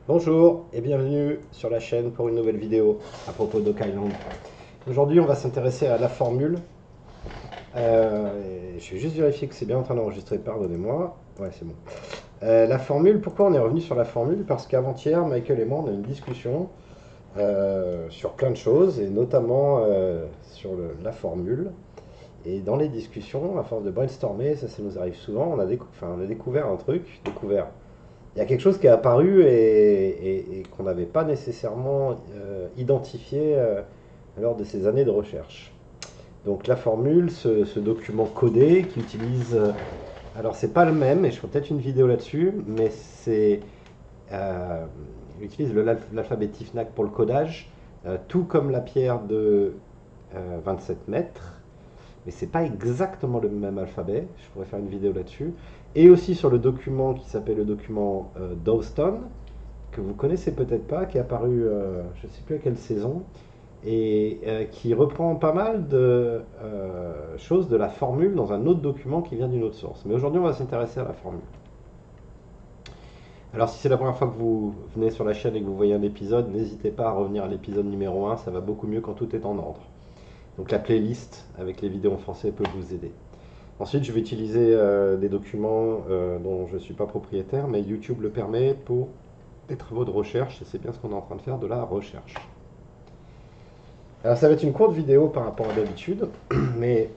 Bonjour et bienvenue sur la chaîne pour une nouvelle vidéo à propos d'Oak Island. Aujourd'hui, on va s'intéresser à la formule. Je vais juste vérifier que c'est bien en train d'enregistrer, pardonnez-moi. Ouais, c'est bon. La formule, pourquoi on est revenu sur la formule? Parce qu'avant-hier, Michael et moi, on a eu une discussion sur plein de choses, et notamment sur la formule. Et dans les discussions, à force de brainstormer, ça nous arrive souvent, on a découvert un truc, il y a quelque chose qui est apparu et qu'on n'avait pas nécessairement identifié lors de ces années de recherche. Donc la formule, ce document codé qui utilise... alors c'est pas le même, et je ferai peut-être une vidéo là-dessus, mais il utilise l'alphabet TIFNAC pour le codage, tout comme la pierre de 27 mètres, mais c'est pas exactement le même alphabet. Je pourrais faire une vidéo là-dessus. Et aussi sur le document qui s'appelle le document Dawson, que vous connaissez peut-être pas, qui est apparu, je ne sais plus à quelle saison, et qui reprend pas mal de choses de la formule dans un autre document qui vient d'une autre source. Mais aujourd'hui, on va s'intéresser à la formule. Alors si c'est la première fois que vous venez sur la chaîne et que vous voyez un épisode, n'hésitez pas à revenir à l'épisode numéro 1, ça va beaucoup mieux quand tout est en ordre. Donc la playlist avec les vidéos en français peut vous aider. Ensuite, je vais utiliser des documents dont je ne suis pas propriétaire, mais YouTube le permet pour des travaux de recherche, et c'est bien ce qu'on est en train de faire, de la recherche. Alors ça va être une courte vidéo par rapport à d'habitude, mais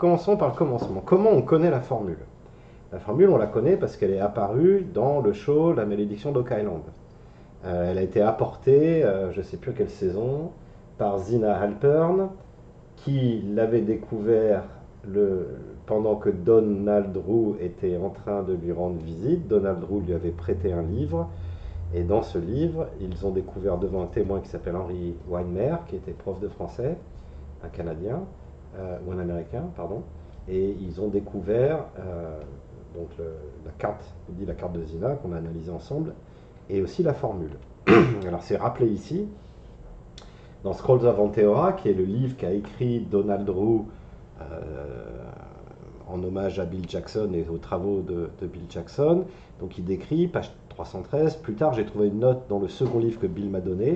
commençons par le commencement. Comment on connaît la formule? La formule, on la connaît parce qu'elle est apparue dans le show La Malédiction d'Oak Island. Elle a été apportée, je ne sais plus à quelle saison, par Zina Halpern, qui l'avait découvert pendant que Donald Drew était en train de lui rendre visite. Donald Drew lui avait prêté un livre, et dans ce livre, ils ont découvert devant un témoin qui s'appelle Henry Weinmer, qui était prof de français, un Canadien, ou un Américain, pardon, et ils ont découvert donc la carte, on dit la carte de Zina, qu'on a analysée ensemble, et aussi la formule. Alors c'est rappelé ici, dans Scrolls of Anteora, qui est le livre qu'a écrit Donald Drew en hommage à Bill Jackson et aux travaux de Bill Jackson. Donc il décrit, page 313, plus tard j'ai trouvé une note dans le second livre que Bill m'a donné.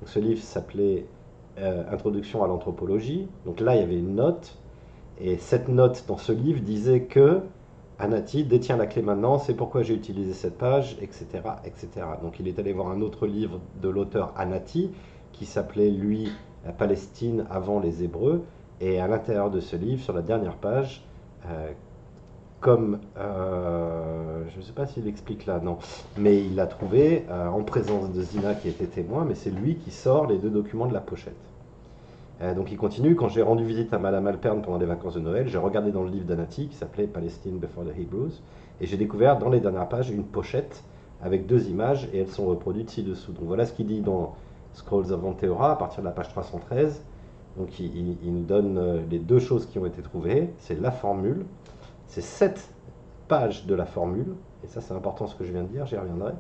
Donc, ce livre s'appelait Introduction à l'anthropologie. Donc là il y avait une note, et cette note dans ce livre disait que Anati détient la clé maintenant, c'est pourquoi j'ai utilisé cette page, etc., etc. Donc il est allé voir un autre livre de l'auteur Anati, qui s'appelait, lui, La Palestine avant les Hébreux, et à l'intérieur de ce livre, sur la dernière page, je ne sais pas s'il explique là, non, mais il l'a trouvé en présence de Zina qui était témoin, mais c'est lui qui sort les deux documents de la pochette. Donc il continue, quand j'ai rendu visite à Madame Alpern pendant les vacances de Noël, j'ai regardé dans le livre d'Anati qui s'appelait Palestine Before the Hebrews, et j'ai découvert dans les dernières pages une pochette avec deux images, et elles sont reproduites ci-dessous. Donc voilà ce qu'il dit dans Scrolls of Anteora à partir de la page 313. Donc il nous donne les deux choses qui ont été trouvées, c'est la formule, c'est 7 pages de la formule, et ça c'est important ce que je viens de dire, j'y reviendrai,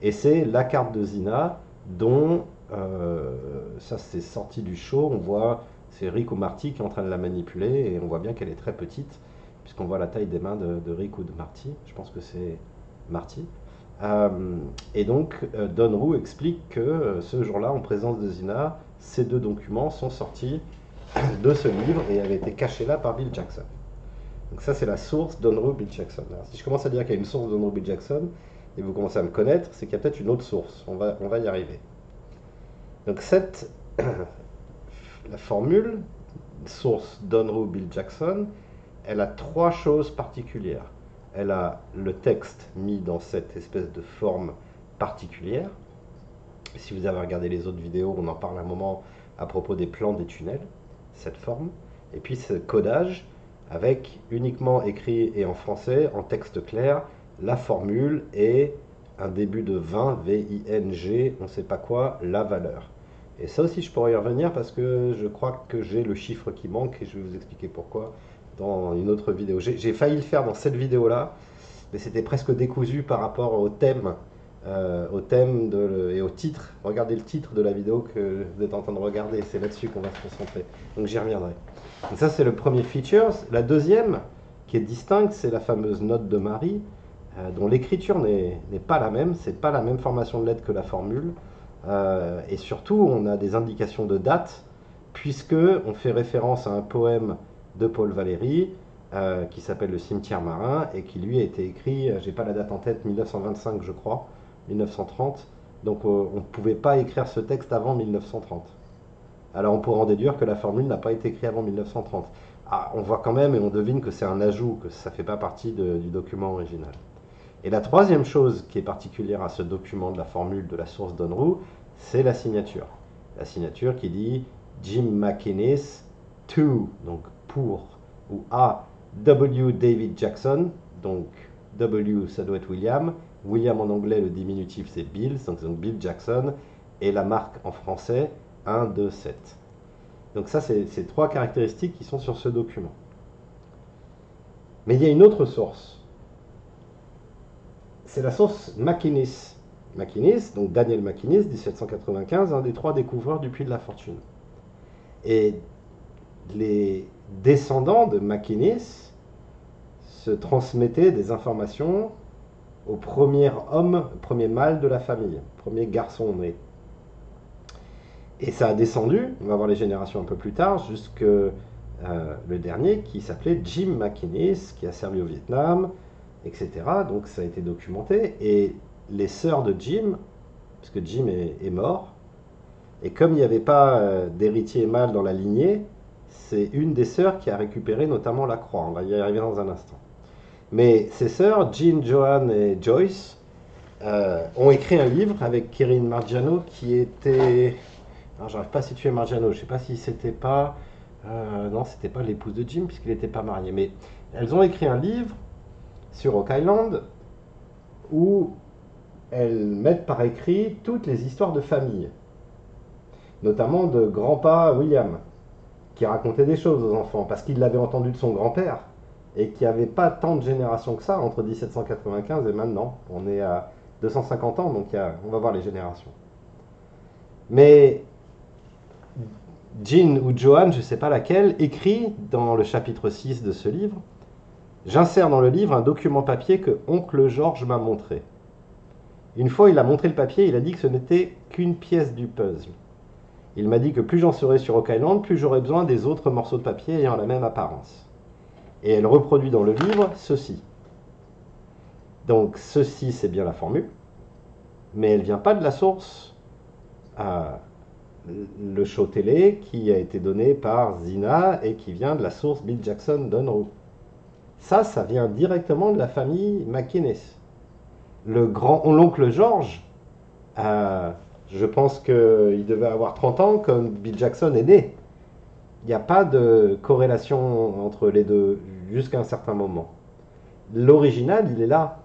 et c'est la carte de Zina dont ça c'est sorti du show, on voit c'est Rick ou Marty qui est en train de la manipuler, et on voit bien qu'elle est très petite puisqu'on voit la taille des mains de Rick ou de Marty, je pense que c'est Marty. Et donc Don Roux explique que ce jour-là, en présence de Zina, ces deux documents sont sortis de ce livre et avaient été cachés là par Bill Jackson. Donc ça c'est la source Don Roux Bill Jackson. Alors, si je commence à dire qu'il y a une source Don Roux Bill Jackson et vous commencez à me connaître, c'est qu'il y a peut-être une autre source. On va y arriver. Donc la formule, source Don Roux Bill Jackson, elle a trois choses particulières. Elle a le texte mis dans cette espèce de forme particulière. Si vous avez regardé les autres vidéos, on en parle un moment à propos des plans des tunnels, cette forme. Et puis ce codage avec uniquement écrit et en français, en texte clair, la formule et un début de 20, V-I-N-G, on ne sait pas quoi, la valeur. Et ça aussi, je pourrais y revenir parce que je crois que j'ai le chiffre qui manque et je vais vous expliquer pourquoi dans une autre vidéo. J'ai failli le faire dans cette vidéo-là, mais c'était presque décousu par rapport et au titre. Regardez le titre de la vidéo que vous êtes en train de regarder, c'est là-dessus qu'on va se concentrer. Donc j'y reviendrai. Donc ça c'est le premier feature. La deuxième, qui est distincte, c'est la fameuse note de Marie. dont l'écriture n'est pas la même, c'est pas la même formation de lettres que la formule, et surtout on a des indications de date, puisque on fait référence à un poème de Paul Valéry, qui s'appelle Le cimetière marin, et qui lui a été écrit, j'ai pas la date en tête, 1925 je crois, 1930, donc on ne pouvait pas écrire ce texte avant 1930. Alors on pourrait en déduire que la formule n'a pas été écrite avant 1930. Ah, on voit quand même et on devine que c'est un ajout, que ça ne fait pas partie du document original. Et la troisième chose qui est particulière à ce document de la formule de la source d'Unruh, c'est la signature. La signature qui dit Jim McInnes to, donc pour, ou A. W. David Jackson, donc W ça doit être William. William en anglais, le diminutif c'est Bill, donc Bill Jackson, et la marque en français 1, 2, 7. Donc ça, c'est ces trois caractéristiques qui sont sur ce document. Mais il y a une autre source. C'est la source McInnes. McInnes, donc Daniel McInnes, 1795, un des trois découvreurs du Puits de la Fortune. Et les descendants de McInnes se transmettaient des informations au premier homme, premier mâle de la famille, premier garçon né. Et ça a descendu, on va voir les générations un peu plus tard, jusque le dernier qui s'appelait Jim McInnes, qui a servi au Vietnam, etc. Donc ça a été documenté. Et les sœurs de Jim, puisque Jim est mort, et comme il n'y avait pas d'héritier mâle dans la lignée, c'est une des sœurs qui a récupéré notamment la croix. On va y arriver dans un instant. Mais ces sœurs, Jean, Joanne et Joyce, ont écrit un livre avec Kirin Margiano qui était... Alors, j'arrive pas à situer Margiano, je ne sais pas si c'était pas... non, c'était pas l'épouse de Jim, puisqu'il n'était pas marié. Mais elles ont écrit un livre sur Oak Island où elles mettent par écrit toutes les histoires de famille. Notamment de grand-pa William, qui racontait des choses aux enfants, parce qu'il l'avait entendu de son grand-père, et qui n'avait pas tant de générations que ça, entre 1795 et maintenant. On est à 250 ans, donc on va voir les générations. Mais... Jean ou Joanne, je ne sais pas laquelle, écrit dans le chapitre 6 de ce livre « J'insère dans le livre un document papier que oncle Georges m'a montré. Une fois, il a montré le papier, il a dit que ce n'était qu'une pièce du puzzle. Il m'a dit que plus j'en serais sur Oak Island, plus j'aurais besoin des autres morceaux de papier ayant la même apparence. Et elle reproduit dans le livre ceci. Donc ceci, c'est bien la formule, mais elle ne vient pas de la source... le show télé qui a été donné par Zina et qui vient de la source Bill Jackson d'Unruh. Ça vient directement de la famille McInnes. L'oncle George, je pense qu'il devait avoir 30 ans quand Bill Jackson est né. Il n'y a pas de corrélation entre les deux jusqu'à un certain moment. L'original, il est là.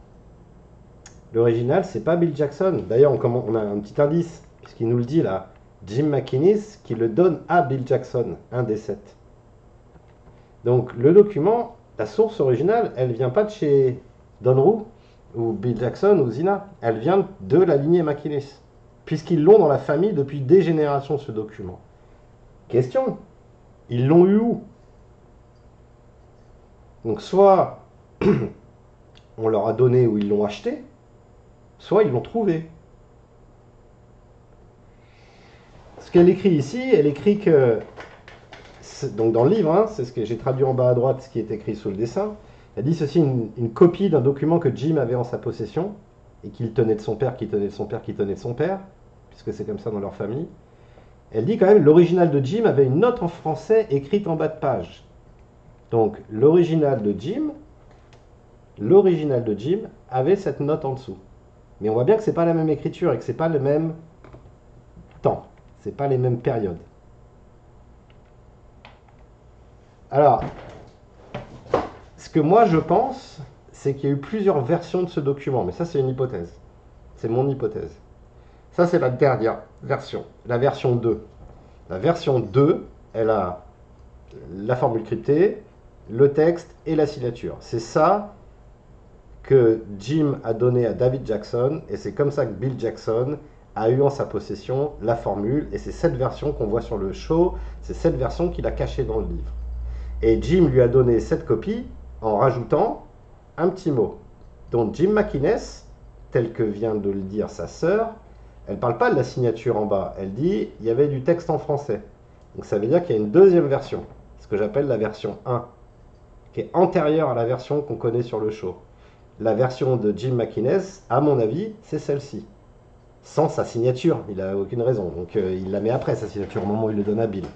L'original, c'est pas Bill Jackson. D'ailleurs, on a un petit indice, puisqu'il nous le dit là. Jim McInnes qui le donne à Bill Jackson, un des 7. Donc le document, la source originale, elle vient pas de chez Unruh ou Bill Jackson ou Zina, elle vient de la lignée McInnes, puisqu'ils l'ont dans la famille depuis des générations ce document. Question, ils l'ont eu où? Donc soit on leur a donné ou ils l'ont acheté, soit ils l'ont trouvé. Ce qu'elle écrit ici, elle écrit que, donc dans le livre, hein, c'est ce que j'ai traduit en bas à droite, ce qui est écrit sous le dessin, elle dit ceci, une copie d'un document que Jim avait en sa possession, et qu'il tenait de son père, qui tenait de son père, qui tenait de son père, puisque c'est comme ça dans leur famille. Elle dit quand même, l'original de Jim avait une note en français écrite en bas de page. Donc l'original de Jim avait cette note en dessous. Mais on voit bien que c'est pas la même écriture et que c'est pas le même temps. C'est pas les mêmes périodes. Alors, ce que moi je pense, c'est qu'il y a eu plusieurs versions de ce document, mais ça c'est une hypothèse. C'est mon hypothèse. Ça c'est la dernière version, la version 2. La version 2, elle a la formule cryptée, le texte et la signature. C'est ça que Jim a donné à David Jackson, et c'est comme ça que Bill Jackson a eu en sa possession la formule, et c'est cette version qu'on voit sur le show, c'est cette version qu'il a cachée dans le livre. Et Jim lui a donné cette copie en rajoutant un petit mot. dont Jim McInnes, tel que vient de le dire sa sœur, elle ne parle pas de la signature en bas, elle dit il y avait du texte en français. Donc ça veut dire qu'il y a une deuxième version, ce que j'appelle la version 1, qui est antérieure à la version qu'on connaît sur le show. La version de Jim McInnes, à mon avis, c'est celle-ci. Sans sa signature, il n'a aucune raison. Donc il la met après sa signature, au moment où il le donne à Bill.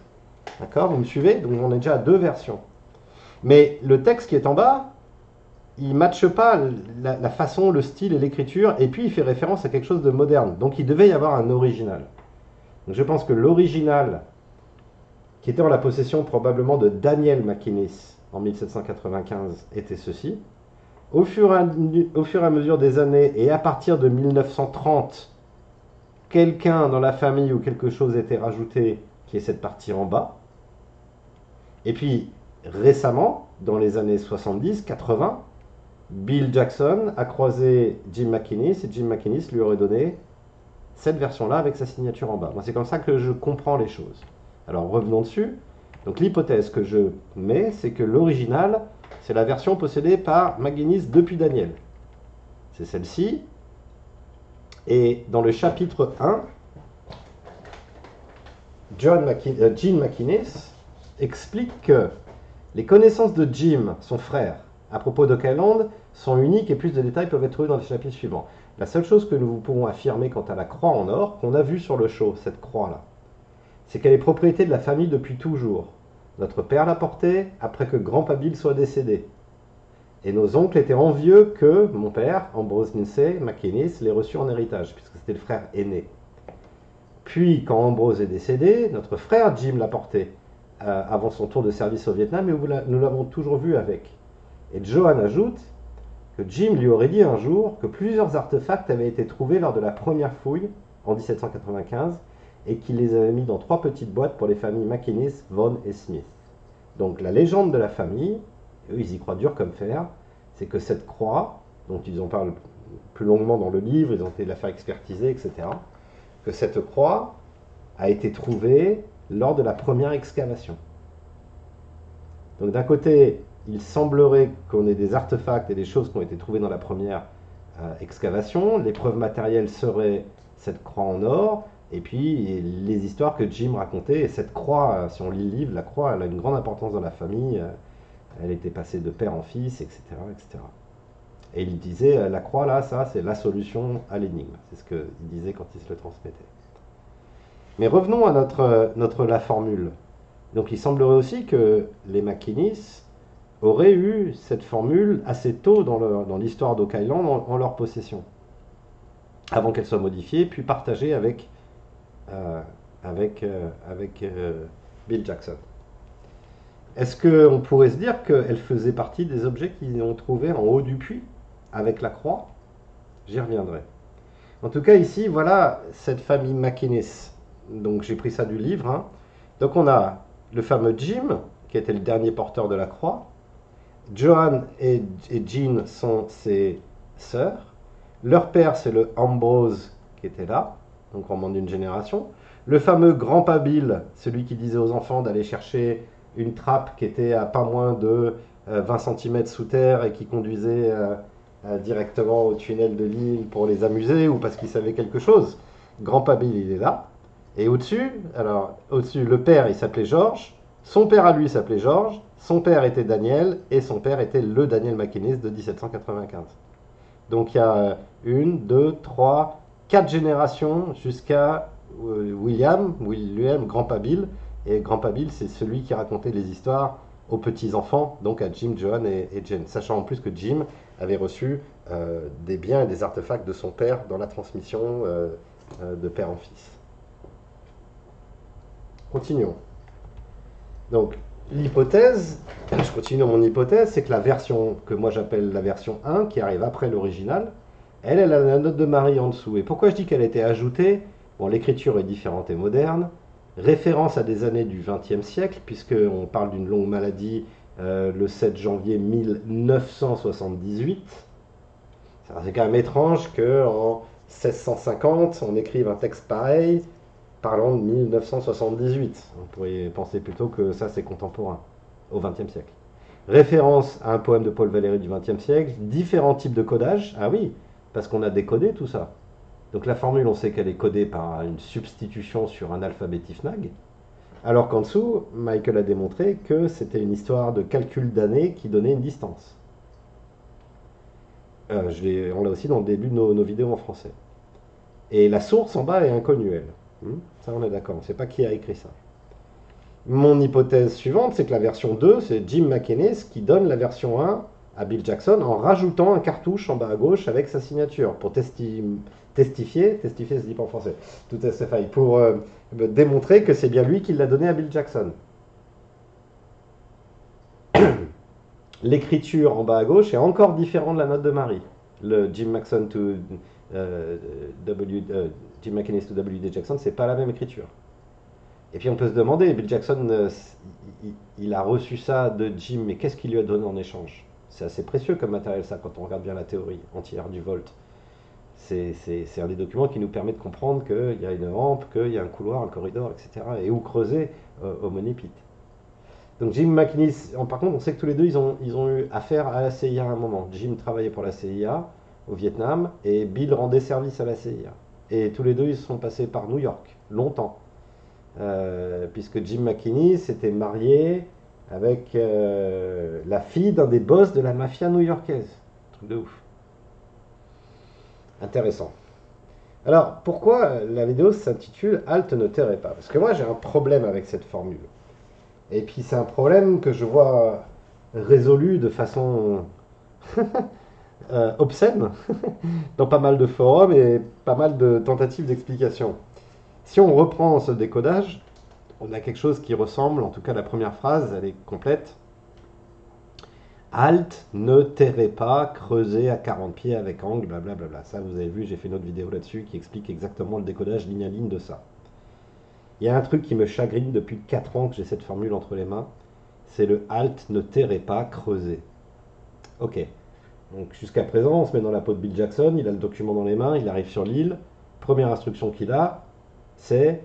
D'accord, vous me suivez? Donc on est déjà à deux versions. Mais le texte qui est en bas, il ne matche pas la façon, le style et l'écriture, et puis il fait référence à quelque chose de moderne. Donc il devait y avoir un original. Donc je pense que l'original, qui était en la possession probablement de Daniel McInnes en 1795, était ceci. Au fur et à mesure des années, et à partir de 1930, quelqu'un dans la famille ou quelque chose était rajouté, qui est cette partie en bas. Et puis, récemment, dans les années 70-80, Bill Jackson a croisé Jim McInnes, et Jim McInnes lui aurait donné cette version-là avec sa signature en bas. Moi, c'est comme ça que je comprends les choses. Alors, revenons dessus. Donc, l'hypothèse que je mets, c'est que l'original, c'est la version possédée par McGuinness depuis Daniel. C'est celle-ci. Et dans le chapitre 1, Jim McInnes explique que les connaissances de Jim, son frère, à propos d'Oak Island, sont uniques et plus de détails peuvent être trouvés dans les chapitres suivants. La seule chose que nous pouvons affirmer quant à la croix en or, qu'on a vue sur le show, cette croix-là, c'est qu'elle est propriété de la famille depuis toujours. Notre père l'a portée après que Grandpa Bill soit décédé. Et nos oncles étaient envieux que mon père, Ambrose Lindsay McInnes, l'ait reçu en héritage, puisque c'était le frère aîné. Puis, quand Ambrose est décédé, notre frère Jim l'a porté avant son tour de service au Vietnam, et nous l'avons toujours vu avec. Et Joan ajoute que Jim lui aurait dit un jour que plusieurs artefacts avaient été trouvés lors de la première fouille en 1795 et qu'il les avait mis dans 3 petites boîtes pour les familles McInnes, Vaughan et Smith. Donc la légende de la famille, et eux ils y croient dur comme fer, c'est que cette croix, dont ils en parlent plus longuement dans le livre, ils ont été la faire expertiser, etc., que cette croix a été trouvée lors de la première excavation. Donc d'un côté, il semblerait qu'on ait des artefacts et des choses qui ont été trouvées dans la première excavation. Les preuves matérielles seraient cette croix en or, et puis les histoires que Jim racontait. Et cette croix, si on lit le livre, la croix, elle a une grande importance dans la famille. Elle était passée de père en fils, etc., etc. Et il disait, la croix là, ça, c'est la solution à l'énigme. C'est ce qu'il disait quand il se le transmettait. Mais revenons à la formule. Donc il semblerait aussi que les McInnes auraient eu cette formule assez tôt dans l'histoire d'Oak Island en leur possession, avant qu'elle soit modifiée, puis partagée avec Bill Jackson. Est-ce qu'on pourrait se dire qu'elle faisait partie des objets qu'ils ont trouvés en haut du puits, avec la croix? J'y reviendrai. En tout cas, ici, voilà cette famille McInnes. Donc j'ai pris ça du livre. Hein. Donc on a le fameux Jim, qui était le dernier porteur de la croix. Joan et Jean sont ses sœurs. Leur père, c'est le Ambrose qui était là, donc en moins d'une génération. Le fameux Grandpa Bill, celui qui disait aux enfants d'aller chercher une trappe qui était à pas moins de 20 cm sous terre et qui conduisait directement au tunnel de l'île pour les amuser ou parce qu'il savait quelque chose. Grandpa Bill, il est là. Et au-dessus, le père, il s'appelait George. Son père à lui s'appelait George. Son père était Daniel. Et son père était le Daniel McInnes de 1795. Donc il y a 1, 2, 3, 4 générations jusqu'à William, Grandpa Bill. Et Grandpa Bill, c'est celui qui racontait les histoires aux petits-enfants, donc à Jim, Joan et Jen. Sachant en plus que Jim avait reçu des biens et des artefacts de son père dans la transmission de père en fils. Continuons. Donc, l'hypothèse, je continue mon hypothèse, c'est que la version que moi j'appelle la version 1, qui arrive après l'original, elle a la note de Marie en dessous. Et pourquoi je dis qu'elle a été ajoutée? Bon, l'écriture est différente et moderne, référence à des années du XXe siècle, puisqu'on parle d'une longue maladie le 7 janvier 1978. C'est quand même étrange qu'en 1650, on écrive un texte pareil, parlant de 1978. On pourrait penser plutôt que ça c'est contemporain, au XXe siècle. Référence à un poème de Paul Valéry du XXe siècle, différents types de codage. Ah oui, parce qu'on a décodé tout ça. Donc la formule, on sait qu'elle est codée par une substitution sur un alphabet TIFNAG, alors qu'en dessous, Michael a démontré que c'était une histoire de calcul d'années qui donnait une distance. On l'a aussi dans le début de nos vidéos en français. Et la source en bas est inconnue, elle. Ça, on est d'accord, on ne sait pas qui a écrit ça. Mon hypothèse suivante, c'est que la version 2, c'est Jim McInnes qui donne la version 1 à Bill Jackson en rajoutant un cartouche en bas à gauche avec sa signature pour testifier se dit pas en français, tout à fait, pour démontrer que c'est bien lui qui l'a donné à Bill Jackson. L'écriture en bas à gauche est encore différente de la note de Marie. Le Jim McInnes to W.D. Jackson, c'est pas la même écriture. Et puis on peut se demander, Bill Jackson, il a reçu ça de Jim, mais qu'est-ce qu'il lui a donné en échange? C'est assez précieux comme matériel ça, quand on regarde bien la théorie entière du volt. C'est un des documents qui nous permet de comprendre qu'il y a une rampe, qu'il y a un couloir, un corridor, etc. Et où creuser au Money-Pit. Donc Jim McInnes, par contre, on sait que tous les deux, ils ont eu affaire à la CIA à un moment. Jim travaillait pour la CIA au Vietnam et Bill rendait service à la CIA. Et tous les deux, ils sont passés par New York, longtemps. Puisque Jim McInnes s'était marié avec la fille d'un des boss de la mafia new-yorkaise. Truc de ouf. Intéressant. Alors, pourquoi la vidéo s'intitule Halte ne tairait pas? Parce que moi, j'ai un problème avec cette formule. Et puis, c'est un problème que je vois résolu de façon obscène dans pas mal de forums et pas mal de tentatives d'explication. Si on reprend ce décodage, on a quelque chose qui ressemble, en tout cas la première phrase, elle est complète. Halte, ne terrez pas, creusez à 40 pieds avec angle, blablabla. Ça, vous avez vu, j'ai fait une autre vidéo là-dessus qui explique exactement le décodage ligne à ligne de ça. Il y a un truc qui me chagrine depuis 4 ans que j'ai cette formule entre les mains, c'est le halte, ne terrez pas, creusez. Ok, donc jusqu'à présent, on se met dans la peau de Bill Jackson, il a le document dans les mains, il arrive sur l'île, première instruction qu'il a, c'est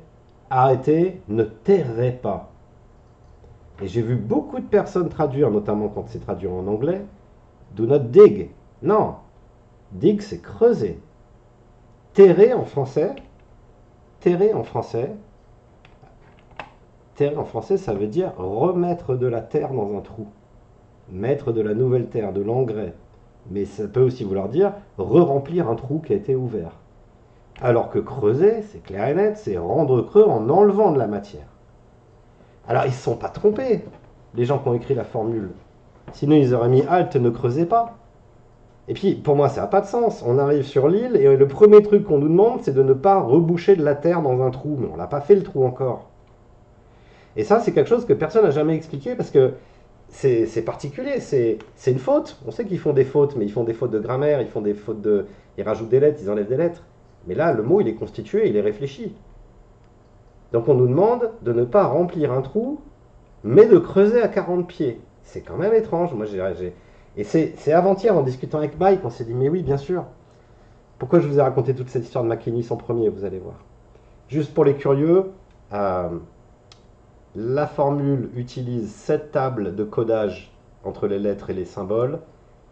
arrêtez, ne terrez pas. Et j'ai vu beaucoup de personnes traduire, notamment quand c'est traduit en anglais, do not dig. Non, dig c'est creuser. Terrer en français, terrer en français, terrer en français, ça veut dire remettre de la terre dans un trou, mettre de la nouvelle terre, de l'engrais. Mais ça peut aussi vouloir dire re-remplir un trou qui a été ouvert. Alors que creuser, c'est clair et net, c'est rendre creux en enlevant de la matière. Alors ils ne se sont pas trompés, les gens qui ont écrit la formule. Sinon ils auraient mis halte, ne creusez pas. Et puis pour moi ça n'a pas de sens. On arrive sur l'île et le premier truc qu'on nous demande c'est de ne pas reboucher de la terre dans un trou. Mais on l'a pas fait le trou encore. Et ça c'est quelque chose que personne n'a jamais expliqué parce que c'est particulier, c'est une faute. On sait qu'ils font des fautes, mais ils font des fautes de grammaire, ils font des fautes de... Ils rajoutent des lettres, ils enlèvent des lettres. Mais là le mot il est constitué, il est réfléchi. Donc on nous demande de ne pas remplir un trou, mais de creuser à 40 pieds. C'est quand même étrange. Moi, Et c'est avant-hier, en discutant avec Mike, on s'est dit, mais oui, bien sûr. Pourquoi je vous ai raconté toute cette histoire de McInnes en premier, vous allez voir. Juste pour les curieux, la formule utilise 7 tables de codage entre les lettres et les symboles.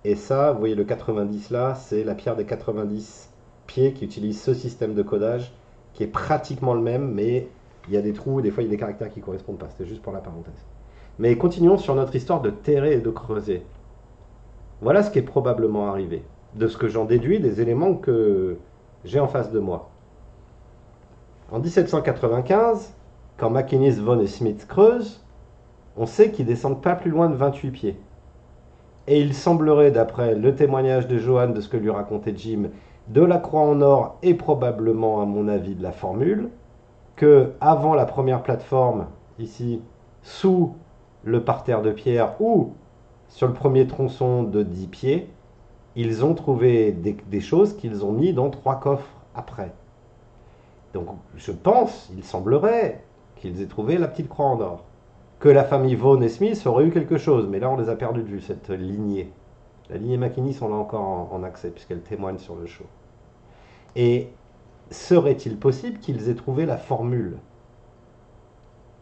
Et ça, vous voyez le 90 là, c'est la pierre des 90 pieds qui utilise ce système de codage, qui est pratiquement le même, mais il y a des trous, des fois il y a des caractères qui ne correspondent pas. C'était juste pour la parenthèse. Mais continuons sur notre histoire de terrer et de creuser. Voilà ce qui est probablement arrivé, de ce que j'en déduis des éléments que j'ai en face de moi. En 1795, quand McInnes, Vaughan et Smith creusent, on sait qu'ils descendent pas plus loin de 28 pieds. Et il semblerait, d'après le témoignage de Johan, de ce que lui racontait Jim, de la croix en or et probablement, à mon avis, de la formule, que avant la première plateforme, ici, sous le parterre de pierre ou sur le premier tronçon de 10 pieds, ils ont trouvé des choses qu'ils ont mis dans 3 coffres après. Donc je pense, il semblerait, qu'ils aient trouvé la petite croix en or. Que la famille Vaughan et Smith aurait eu quelque chose, mais là on les a perdus de vue, cette lignée. La lignée McInnes, on l'a encore en accès, puisqu'elle témoigne sur le show. Et serait-il possible qu'ils aient trouvé la formule?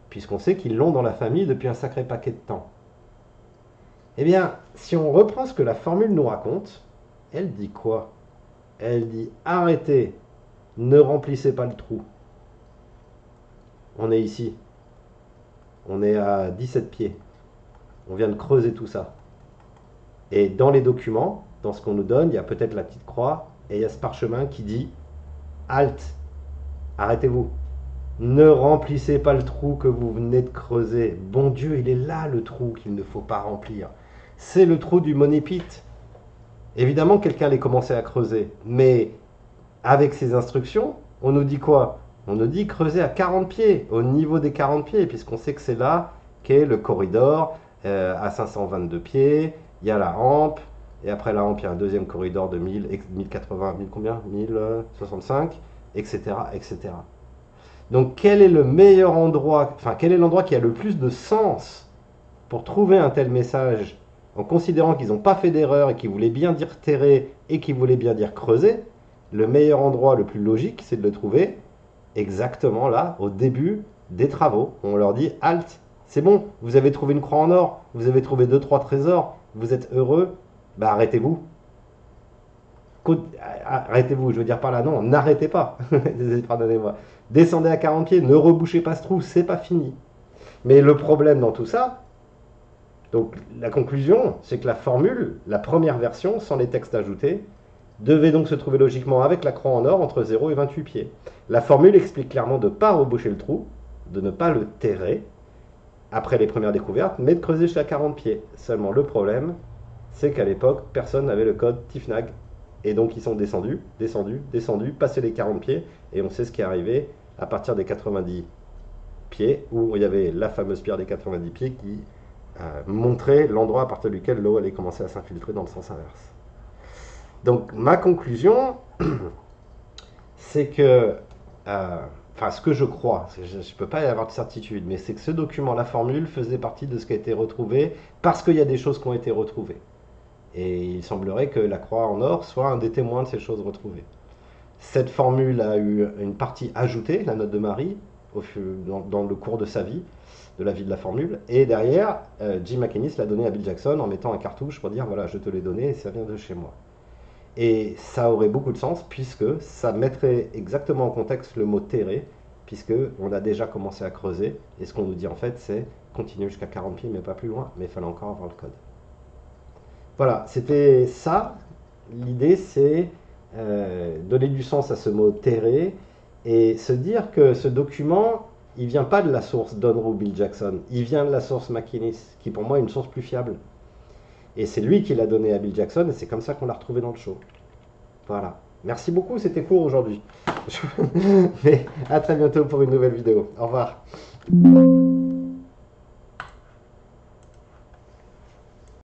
Puisqu'on sait qu'ils l'ont dans la famille depuis un sacré paquet de temps. Eh bien, si on reprend ce que la formule nous raconte, elle dit quoi? Elle dit arrêtez, ne remplissez pas le trou. On est ici, on est à 17 pieds. On vient de creuser tout ça. Et dans les documents, dans ce qu'on nous donne, il y a peut-être la petite croix et il y a ce parchemin qui dit halte, arrêtez-vous. Ne remplissez pas le trou que vous venez de creuser. Bon Dieu, il est là le trou qu'il ne faut pas remplir. C'est le trou du Money Pit. Évidemment, quelqu'un allait commencer à creuser. Mais avec ces instructions, on nous dit quoi? On nous dit creuser à 40 pieds, au niveau des 40 pieds, puisqu'on sait que c'est là qu'est le corridor à 522 pieds. Il y a la rampe, et après la rampe, il y a un deuxième corridor de 1000, 1080, 1000 combien 1065, etc., etc. Donc quel est le meilleur endroit, enfin quel est l'endroit qui a le plus de sens pour trouver un tel message en considérant qu'ils n'ont pas fait d'erreur et qu'ils voulaient bien dire terrer et qu'ils voulaient bien dire creuser? Le meilleur endroit, le plus logique, c'est de le trouver exactement là, au début des travaux. On leur dit halte, c'est bon, vous avez trouvé une croix en or, vous avez trouvé 2-3 trésors, vous êtes heureux, bah arrêtez-vous. Arrêtez-vous, je veux dire par là, non, n'arrêtez pas. Pardonnez-moi. Descendez à 40 pieds, ne rebouchez pas ce trou, c'est pas fini. Mais le problème dans tout ça, donc la conclusion, c'est que la formule, la première version, sans les textes ajoutés, devait donc se trouver logiquement avec la croix en or entre 0 et 28 pieds. La formule explique clairement de ne pas reboucher le trou, de ne pas le terrer, après les premières découvertes, mais de creuser jusqu'à 40 pieds. Seulement le problème, c'est qu'à l'époque, personne n'avait le code TIFNAG. Et donc ils sont descendus, passé les 40 pieds, et on sait ce qui est arrivé à partir des 90 pieds, où il y avait la fameuse pierre des 90 pieds qui montrait l'endroit à partir duquel l'eau allait commencer à s'infiltrer dans le sens inverse. Donc ma conclusion, c'est que, enfin ce que je crois, je ne peux pas y avoir de certitude, mais c'est que ce document, la formule, faisait partie de ce qui a été retrouvé, parce qu'il y a des choses qui ont été retrouvées. Et il semblerait que la croix en or soit un des témoins de ces choses retrouvées. Cette formule a eu une partie ajoutée, la note de Marie, dans le cours de sa vie, de la vie de la formule. Et derrière, Jim McInnes l'a donné à Bill Jackson en mettant un cartouche pour dire voilà, je te l'ai donné et ça vient de chez moi. Et ça aurait beaucoup de sens puisque ça mettrait exactement en contexte le mot terrer, puisque on a déjà commencé à creuser. Et ce qu'on nous dit en fait, c'est continuer jusqu'à 40 pieds, mais pas plus loin. Mais il fallait encore avoir le code. Voilà, c'était ça. L'idée, c'est donner du sens à ce mot terrer et se dire que ce document, il vient pas de la source d'Unruh Bill Jackson, il vient de la source McInnes, qui pour moi est une source plus fiable. Et c'est lui qui l'a donné à Bill Jackson, et c'est comme ça qu'on l'a retrouvé dans le show. Voilà. Merci beaucoup, c'était court aujourd'hui. Mais à très bientôt pour une nouvelle vidéo. Au revoir.